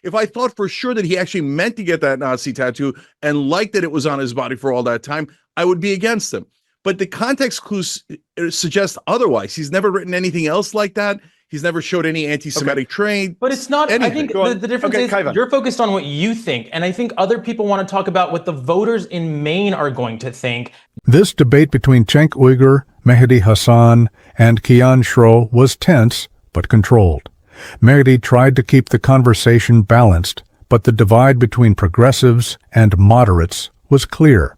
If I thought for sure that he actually meant to get that Nazi tattoo and liked that it was on his body for all that time, I would be against him. But the context clues suggest otherwise. He's never written anything else like that. He's never showed any anti-Semitic trait. But it's not, anything. I think the difference is you're focused on what you think. And I think other people want to talk about what the voters in Maine are going to think. This debate between Cenk Uygur, Mehdi Hasan, and Kian Shro was tense but controlled. Mehdi tried to keep the conversation balanced, but the divide between progressives and moderates was clear.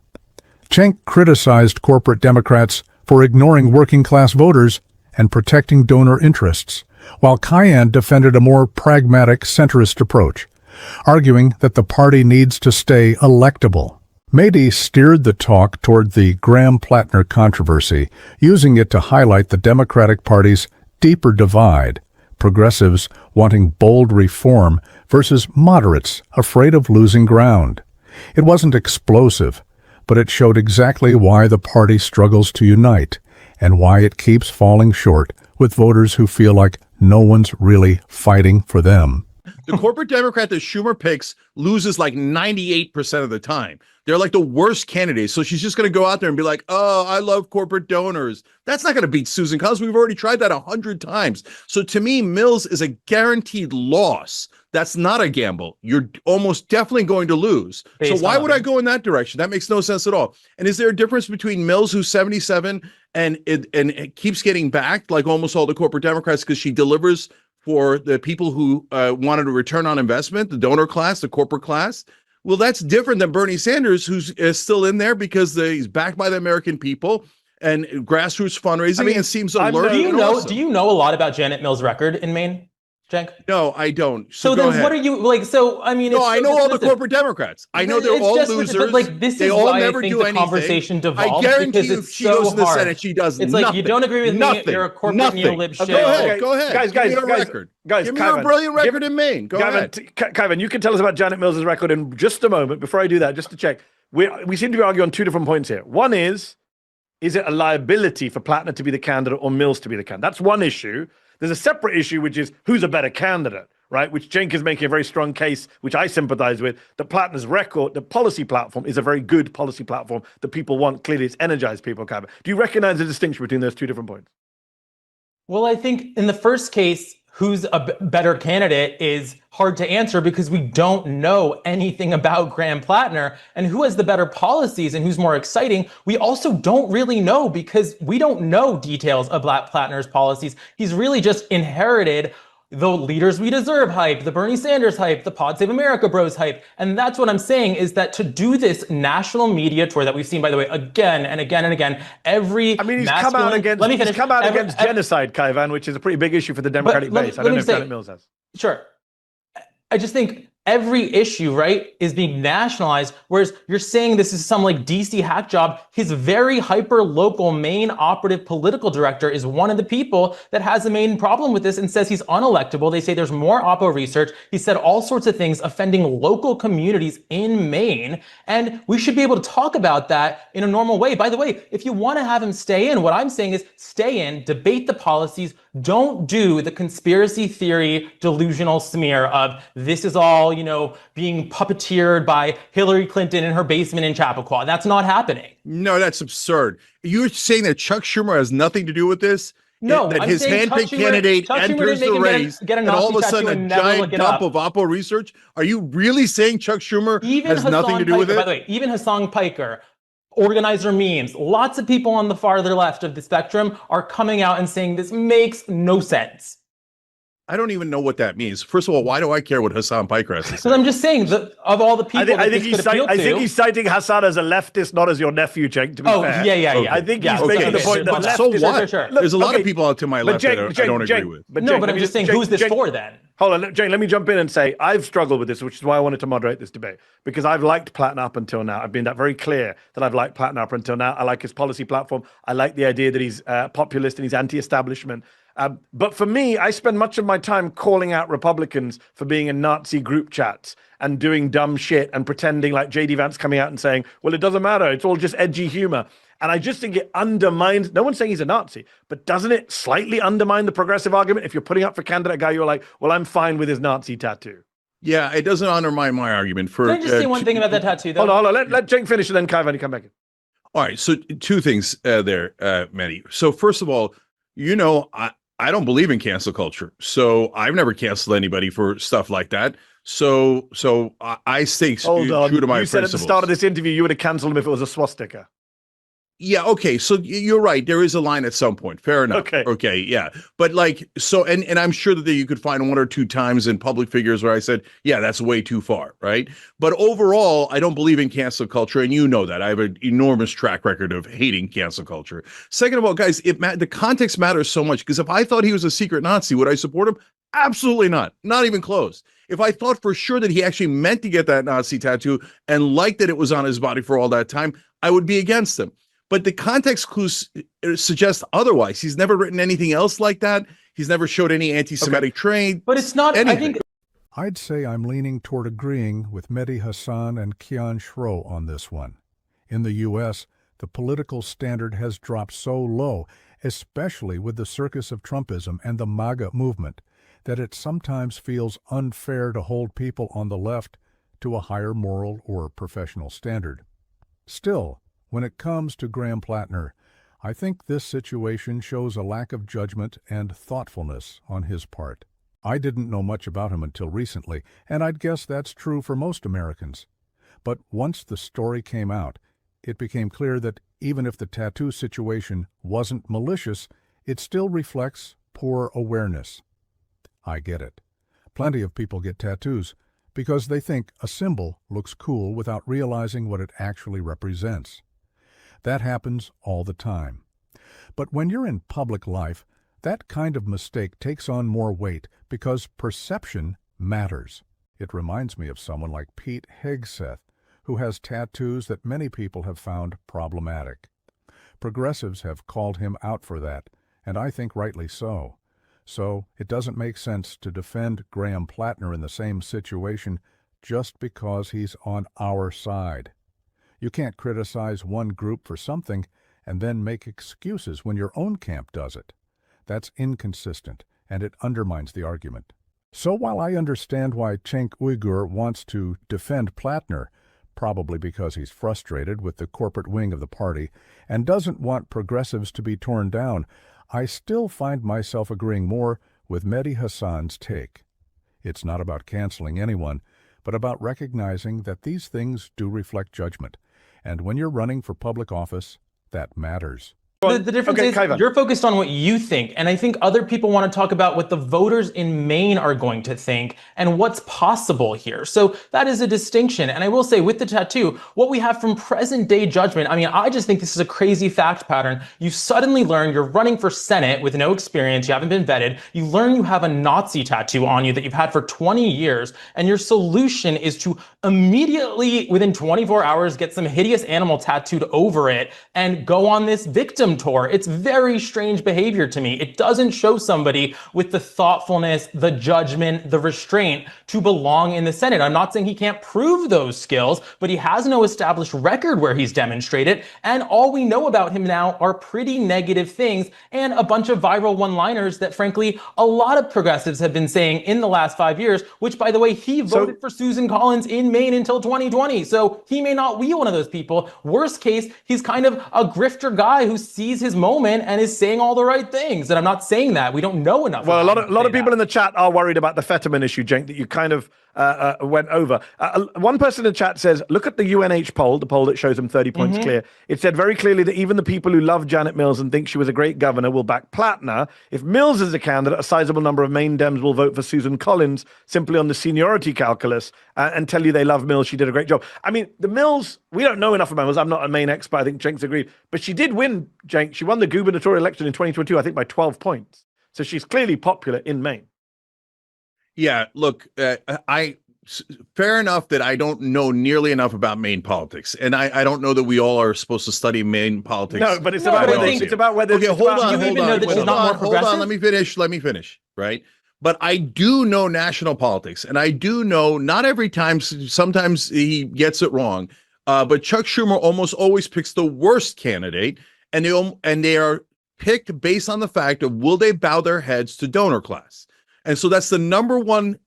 Cenk criticized corporate Democrats for ignoring working-class voters and protecting donor interests, while Kian defended a more pragmatic centrist approach, arguing that the party needs to stay electable. Mehdi steered the talk toward the Graham Platner controversy, using it to highlight the Democratic Party's deeper divide, progressives wanting bold reform versus moderates afraid of losing ground. It wasn't explosive, but it showed exactly why the party struggles to unite and why it keeps falling short with voters who feel like no one's really fighting for them. The corporate Democrat that Schumer picks loses like 98% of the time. They're like the worst candidates. So she's just going to go out there and be like, oh, I love corporate donors. That's not going to beat Susan Collins. We've already tried that 100 times. So to me, Mills is a guaranteed loss. That's not a gamble. You're almost definitely going to lose. So why would I go in that direction? That makes no sense at all. And is there a difference between Mills, who's 77 and it keeps getting backed like almost all the corporate Democrats because she delivers for the people who wanted a return on investment, the donor class, the corporate class? Well, that's different than Bernie Sanders, who's still in there because he's backed by the American people and grassroots fundraising and seems alert. Do you know a lot about Janet Mills' record in Maine, Cenk? No, I don't. So then what are you like? So I mean, no, I know all the corporate Democrats. I know they're all losers. But like this is why I think the conversation devolves. I guarantee you, if she goes in the Senate, she does nothing. It's like you don't agree with me. You're a corporate neo-lib shit. Go ahead, guys. Give me a record. Give me a brilliant record in Maine. Go ahead, Kevin. You can tell us about Janet Mills' record in just a moment. Before I do that, just to check, we seem to be arguing on two different points here. One is it a liability for Platner to be the candidate or Mills to be the candidate? That's one issue. There's a separate issue, which is who's a better candidate, right? Which Cenk is making a very strong case, which I sympathize with. The Platner's record, the policy platform, is a very good policy platform that people want. Clearly, it's energized people. Do you recognize the distinction between those two different points? Well, I think in the first case, who's a better candidate is hard to answer because we don't know anything about Graham Platner, and who has the better policies and who's more exciting. We also don't really know because we don't know details of Platner's policies. He's really just inherited the Leaders We Deserve hype, the Bernie Sanders hype, the Pod Save America Bros hype. And that's what I'm saying is that to do this national media tour that we've seen, by the way, again and again and again, he's come out against genocide, Kaivan, which is a pretty big issue for the Democratic base. I don't know if Janet Mills has. Sure. I just think every issue, right, is being nationalized, whereas you're saying this is some like DC hack job. His very hyper-local Maine operative political director is one of the people that has the main problem with this and says he's unelectable. They say there's more Oppo research. He said all sorts of things offending local communities in Maine, and we should be able to talk about that in a normal way. By the way, if you want to have him stay in, what I'm saying is stay in, debate the policies, don't do the conspiracy theory delusional smear of this is all, being puppeteered by Hillary Clinton in her basement in Chappaqua. That's not happening. No, that's absurd. You're saying that Chuck Schumer has nothing to do with this? No, that his handpicked candidate enters the race and all of a sudden a giant dump of Oppo research? Are you really saying Chuck Schumer has nothing to do with it? By the way, even Hasan Piker, organizer memes, lots of people on the farther left of the spectrum are coming out and saying this makes no sense. I don't even know what that means. First of all, why do I care what Hasan Piker has to say? Because I'm just saying that of all the people I think he's citing Hasan as a leftist, not as your nephew, Cenk, to be fair. Yeah. I think he's making the point that so what? Sure. There's a lot of people out to my left that I don't agree with. But I'm just saying, who's this for then? Hold on, Jane, let me jump in and say I've struggled with this, which is why I wanted to moderate this debate, because I've liked Platner up until now. I've been that very clear that I've liked Platner up until now. I like his policy platform. I like the idea that he's populist and he's anti-establishment. But for me, I spend much of my time calling out Republicans for being in Nazi group chats and doing dumb shit and pretending like J.D. Vance coming out and saying, well, it doesn't matter. It's all just edgy humor. And I just think it undermines, no one's saying he's a Nazi, but doesn't it slightly undermine the progressive argument if you're putting up for candidate guy, you're like, well, I'm fine with his Nazi tattoo? Yeah, it doesn't undermine my argument. For Can I just say one thing about that tattoo, though? Hold on. Let Cenk finish and then Kaivan, you come back in. All right, so two things there, Mehdi. So first of all, I don't believe in cancel culture, so I've never canceled anybody for stuff like that. So I stay Hold on. true to my You said at the principles. start of this interview you would have cancelled him if it was a swastika. Yeah, okay. So you're right. There is a line at some point. Fair enough. Okay, yeah. But like, so, and I'm sure that you could find one or two times in public figures where I said, yeah, that's way too far, right? But overall, I don't believe in cancel culture, and you know that. I have an enormous track record of hating cancel culture. Second of all, guys, the context matters so much, because if I thought he was a secret Nazi, would I support him? Absolutely not. Not even close. If I thought for sure that he actually meant to get that Nazi tattoo and liked that it was on his body for all that time, I would be against him. But the context clues suggest otherwise. He's never written anything else like that. He's never showed any anti-Semitic trait. But it's not, anything. I think. I'd say I'm leaning toward agreeing with Mehdi Hasan and Kian Shro on this one. In the U.S., the political standard has dropped so low, especially with the circus of Trumpism and the MAGA movement, that it sometimes feels unfair to hold people on the left to a higher moral or professional standard. Still, when it comes to Graham Platner, I think this situation shows a lack of judgment and thoughtfulness on his part. I didn't know much about him until recently, and I'd guess that's true for most Americans. But once the story came out, it became clear that even if the tattoo situation wasn't malicious, it still reflects poor awareness. I get it. Plenty of people get tattoos because they think a symbol looks cool without realizing what it actually represents. That happens all the time. But when you're in public life, that kind of mistake takes on more weight because perception matters. It reminds me of someone like Pete Hegseth, who has tattoos that many people have found problematic. Progressives have called him out for that, and I think rightly so. So it doesn't make sense to defend Graham Platner in the same situation just because he's on our side. You can't criticize one group for something and then make excuses when your own camp does it. That's inconsistent, and it undermines the argument. So while I understand why Cenk Uygur wants to defend Platner, probably because he's frustrated with the corporate wing of the party and doesn't want progressives to be torn down, I still find myself agreeing more with Mehdi Hasan's take. It's not about canceling anyone, but about recognizing that these things do reflect judgment. And when you're running for public office, that matters. The difference is Kaivan. you're focused on what you think, and I think other people want to talk about what the voters in Maine are going to think and what's possible here. So that is a distinction. And I will say with the tattoo, what we have from present day judgment, I mean, I just think this is a crazy fact pattern. You suddenly learn you're running for Senate with no experience, you haven't been vetted, you learn you have a Nazi tattoo on you that you've had for 20 years, and your solution is to immediately, within 24 hours, get some hideous animal tattooed over it and go on this victim tour. It's very strange behavior to me. It doesn't show somebody with the thoughtfulness, the judgment, the restraint to belong in the Senate. I'm not saying he can't prove those skills, but he has no established record where he's demonstrated. And all we know about him now are pretty negative things and a bunch of viral one-liners that, frankly, a lot of progressives have been saying in the last 5 years, which, by the way, he voted for Susan Collins in Maine until 2020. So he may not be one of those people. Worst case, he's kind of a grifter guy who sees his moment and is saying all the right things. And I'm not saying that. We don't know enough. Well, a lot of people in the chat are worried about the Fetterman issue, Cenk, that you kind of went over. One person in the chat says, look at the UNH poll, the poll that shows them 30 points clear. It said very clearly that even the people who love Janet Mills and think she was a great governor will back Platner. If Mills is a candidate, a sizable number of Maine Dems will vote for Susan Collins simply on the seniority calculus and tell you they love Mills. She did a great job. I mean, the Mills, we don't know enough about Mills. I'm not a Maine expert. I think Cenk's agreed. But she did win, Cenk. She won the gubernatorial election in 2022, I think, by 12 points. So she's clearly popular in Maine. Yeah, look, fair enough that I don't know nearly enough about Maine politics, and I don't know that we all are supposed to study Maine politics. No, but it's about whether it's about whether. Okay, hold on. Hold on. Let me finish. Right, but I do know national politics, and I do know not every time. Sometimes he gets it wrong, but Chuck Schumer almost always picks the worst candidate, and they are picked based on the fact of will they bow their heads to donor class. And so that's the number one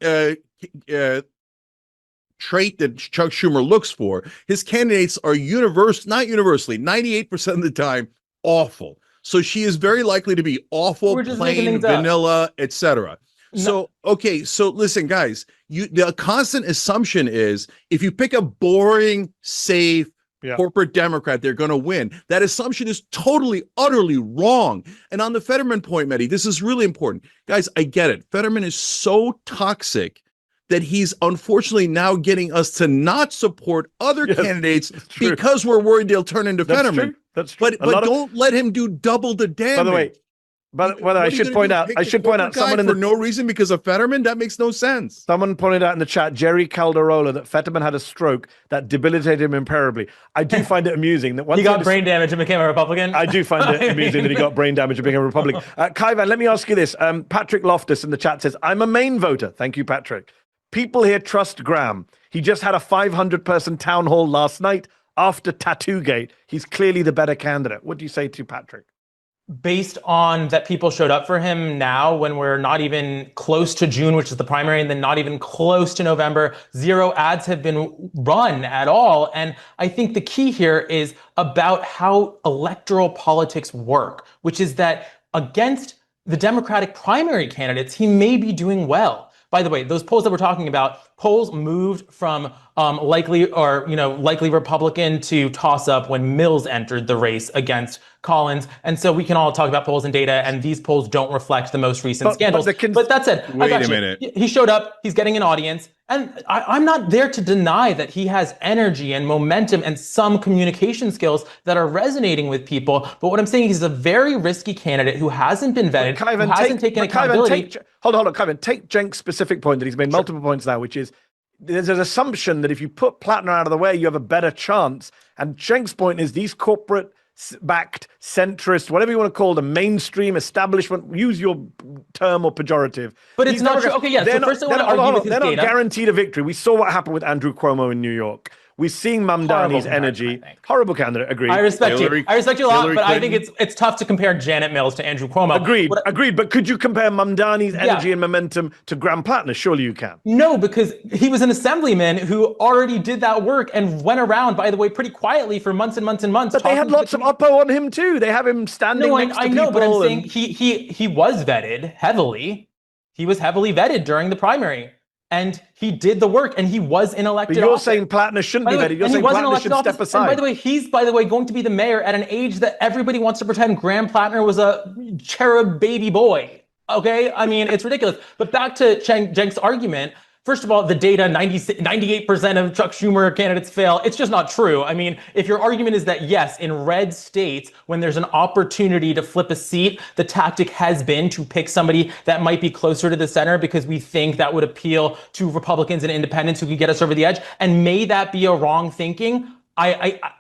trait that Chuck Schumer looks for. His candidates are not universally, 98% of the time, awful. So she is very likely to be awful, We're just making plain, things up. vanilla, etc. No. So, okay, so listen, guys, the constant assumption is if you pick a boring, safe, corporate Democrat, they're going to win. That assumption is totally, utterly wrong. And on the Fetterman point, Mehdi, this is really important. Guys, I get it. Fetterman is so toxic that he's unfortunately now getting us to not support other candidates because we're worried they'll turn into Fetterman. That's true. But don't let him do double the damage. By the way, I should point out someone for no reason because of Fetterman, that makes no sense. Someone pointed out in the chat, Jerry Calderola, that Fetterman had a stroke that debilitated him imperably. I do find it amusing that once he got brain damage and became a Republican. I do find it amusing that he got brain damage and became a Republican. Kaivan, let me ask you this. Patrick Loftus in the chat says, I'm a Maine voter. Thank you, Patrick. People here trust Graham. He just had a 500-person town hall last night after Tattoo-gate. He's clearly the better candidate. What do you say to Patrick? Based on that people showed up for him now when we're not even close to June, which is the primary, and then not even close to November, 0 ads have been run at all. And I think the key here is about how electoral politics work, which is that against the Democratic primary candidates, he may be doing well. By the way, those polls that we're talking about, polls moved from likely Republican to toss up when Mills entered the race against Collins. And so we can all talk about polls and data, and these polls don't reflect the most recent scandals. But that said, wait a minute. He showed up, he's getting an audience, and I'm not there to deny that he has energy and momentum and some communication skills that are resonating with people. But what I'm saying is he's a very risky candidate who hasn't been vetted, who hasn't taken accountability. Hold on, Kevin. Take Cenk's specific point that he's made multiple points now, which is there's an assumption that if you put Platner out of the way, you have a better chance. And Cenk's point is these corporate-backed, centrist, whatever you want to call them, mainstream establishment, use your term or pejorative. But it's not true. Okay, yeah, so first I want to argue with his data. They're not guaranteed a victory. We saw what happened with Andrew Cuomo in New York. We're seeing Mamdani's energy. Horrible candidate, agreed. I respect you. I respect you a lot, but I think it's tough to compare Janet Mills to Andrew Cuomo. Agreed. But could you compare Mamdani's energy and momentum to Graham Platner? Surely you can. No, because he was an assemblyman who already did that work and went around, by the way, pretty quietly for months and months and months. But they had lots of oppo on him too. They have him standing next to people. I know, but I'm saying he was vetted heavily. He was heavily vetted during the primary. And he did the work, and he was in elected office. But you're saying Platner shouldn't be vetted. You're saying Platner should step aside. And by the way, he's going to be the mayor at an age that everybody wants to pretend Graham Platner was a cherub baby boy. Okay? I mean, it's ridiculous. But back to Cenk's argument. First of all, the data, 98% of Chuck Schumer candidates fail. It's just not true. I mean, if your argument is that, yes, in red states, when there's an opportunity to flip a seat, the tactic has been to pick somebody that might be closer to the center because we think that would appeal to Republicans and independents who could get us over the edge. And may that be a wrong thinking?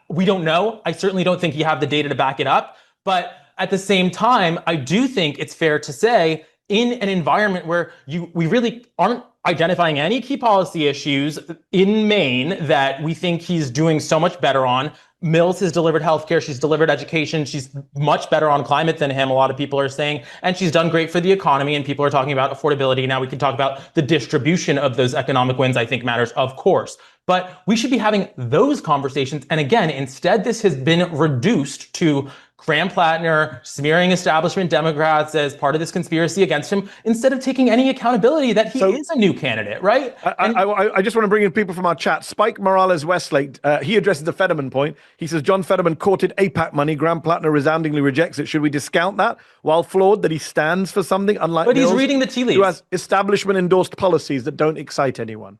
We don't know. I certainly don't think you have the data to back it up. But at the same time, I do think it's fair to say in an environment where we really aren't identifying any key policy issues in Maine that we think he's doing so much better on. Mills has delivered healthcare. She's delivered education. She's much better on climate than him, a lot of people are saying. And she's done great for the economy. And people are talking about affordability. Now we can talk about the distribution of those economic wins, I think matters, of course. But we should be having those conversations. And again, instead, this has been reduced to Graham Platner smearing establishment Democrats as part of this conspiracy against him, instead of taking any accountability that he is a new candidate, right? I just want to bring in people from our chat. Spike Morales Westlake, he addresses the Fetterman point. He says, John Fetterman courted AIPAC money. Graham Platner resoundingly rejects it. Should we discount that? While flawed that he stands for something, unlike But Mills, he's reading the tea leaves. who has establishment-endorsed policies that don't excite anyone.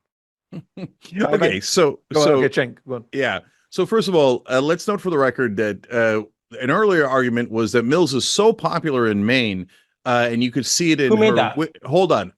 Okay, so Cenk, go on. Yeah. So first of all, let's note for the record that an earlier argument was that Mills is so popular in Maine, and you could see it in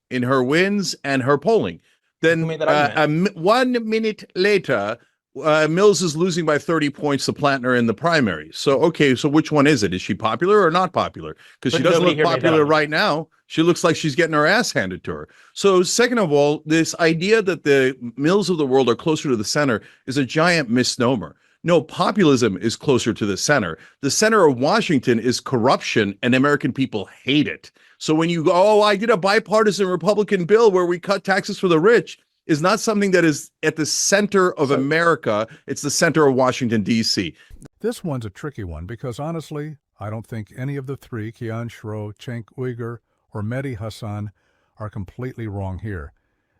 in her wins and her polling. Then 1 minute later, Mills is losing by 30 points to Platner in the primary. So, okay, so which one is it? Is she popular or not popular? Because she doesn't look popular right now. She looks like she's getting her ass handed to her. So second of all, this idea that the Mills of the world are closer to the center is a giant misnomer. No, populism is closer to the center. The center of Washington is corruption, and American people hate it. So when you go, I did a bipartisan Republican bill where we cut taxes for the rich, is not something that is at the center of America. It's the center of Washington, D.C. This one's a tricky one because honestly, I don't think any of the three, Kian Shro, Cenk Uygur, or Mehdi Hasan, are completely wrong here.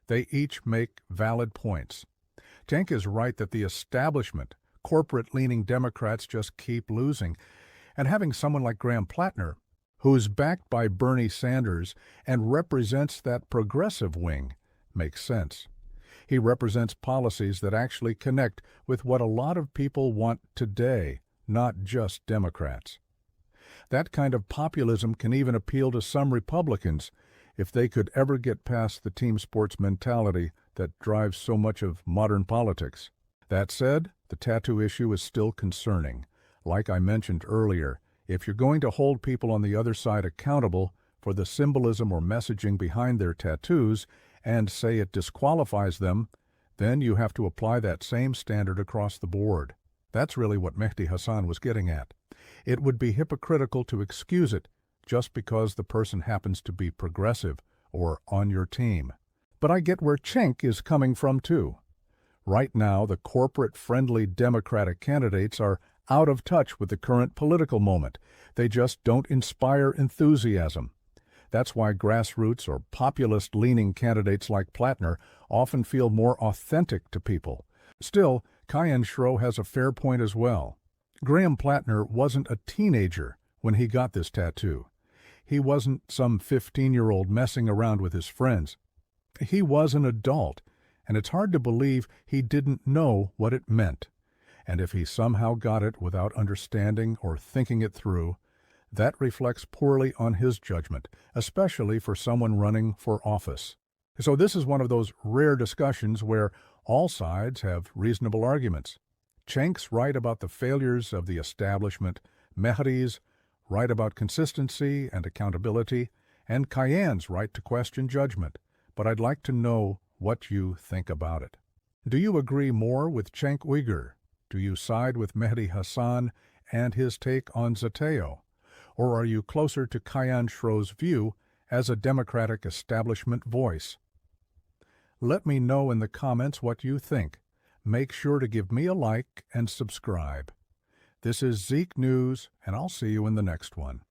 They each make valid points. Cenk is right that the establishment, corporate-leaning Democrats just keep losing. And having someone like Graham Platner, who's backed by Bernie Sanders and represents that progressive wing, makes sense. He represents policies that actually connect with what a lot of people want today, not just Democrats. That kind of populism can even appeal to some Republicans if they could ever get past the team sports mentality that drives so much of modern politics. That said, the tattoo issue is still concerning. Like I mentioned earlier, if you're going to hold people on the other side accountable for the symbolism or messaging behind their tattoos and say it disqualifies them, then you have to apply that same standard across the board. That's really what Mehdi Hasan was getting at. It would be hypocritical to excuse it just because the person happens to be progressive or on your team. But I get where Cenk is coming from too. Right now, the corporate-friendly Democratic candidates are out of touch with the current political moment. They just don't inspire enthusiasm. That's why grassroots or populist-leaning candidates like Platner often feel more authentic to people. Still, Kian Shro has a fair point as well. Graham Platner wasn't a teenager when he got this tattoo. He wasn't some 15-year-old messing around with his friends. He was an adult, and it's hard to believe he didn't know what it meant. And if he somehow got it without understanding or thinking it through, that reflects poorly on his judgment, especially for someone running for office. So this is one of those rare discussions where all sides have reasonable arguments. Cenk's right about the failures of the establishment, Mehdi's right about consistency and accountability, and Kian's right to question judgment. But I'd like to know what you think about it. Do you agree more with Cenk Uygur? Do you side with Mehdi Hasan and his take on Zateo? Or are you closer to Kian Shro's view as a Democratic establishment voice? Let me know in the comments what you think. Make sure to give me a like and subscribe. This is Zeke News, and I'll see you in the next one.